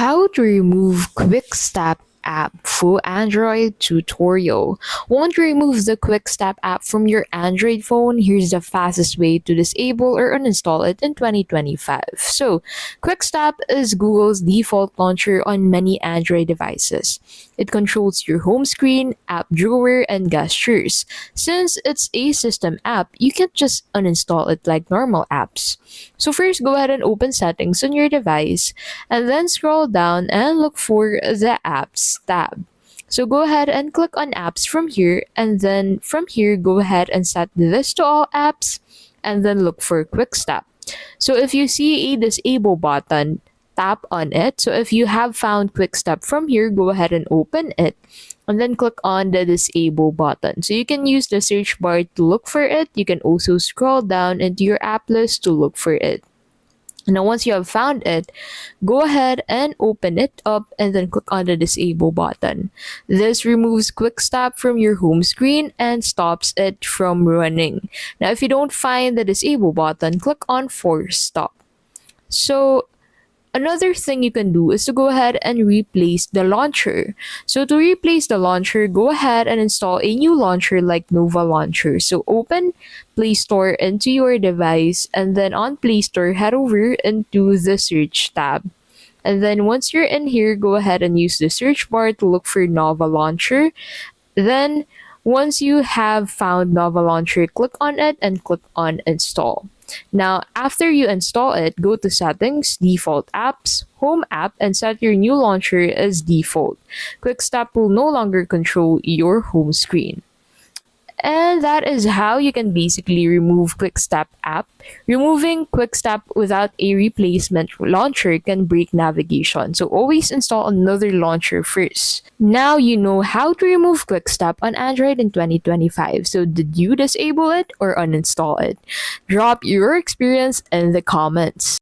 How to remove Quickstep app for Android tutorial. Want to remove the Quickstep app from your Android phone? Here's the fastest way to disable or uninstall it in 2025. So, Quickstep is Google's default launcher on many Android devices. It controls your home screen, app drawer, and gestures. Since it's a system app, you can't just uninstall it like normal apps. So first, go ahead and open settings on your device and then scroll down and look for the apps tab. So go ahead and click on apps from here, and then from here go ahead and set this to all apps and then look for quick step. So if you see a disable button, tap on it. So if you have found quick step from here, go ahead and open it and then click on the disable button. So you can use the search bar to look for it. You can also scroll down into your app list to look for it. Now, once you have found it, go ahead and open it up and then click on the disable button. This removes quick stop from your home screen and stops it from running. Now, if you don't find the disable button, click on force stop. So another thing you can do is to go ahead and replace the launcher. So to replace the launcher, go ahead and install a new launcher like Nova Launcher. So open Play Store into your device, and then on Play Store, head over into the search tab. And then once you're in here, go ahead and use the search bar to look for Nova Launcher. Then once you have found Nova Launcher, click on it and click on install. Now, after you install it, go to Settings, Default Apps, Home App, and set your new launcher as default. Quickstep will no longer control your home screen. And that is how you can basically remove Quickstep app. Removing Quickstep without a replacement launcher can break navigation, so always install another launcher first. Now you know how to remove Quickstep on Android in 2025. So did you disable it or uninstall it? Drop your experience in the comments.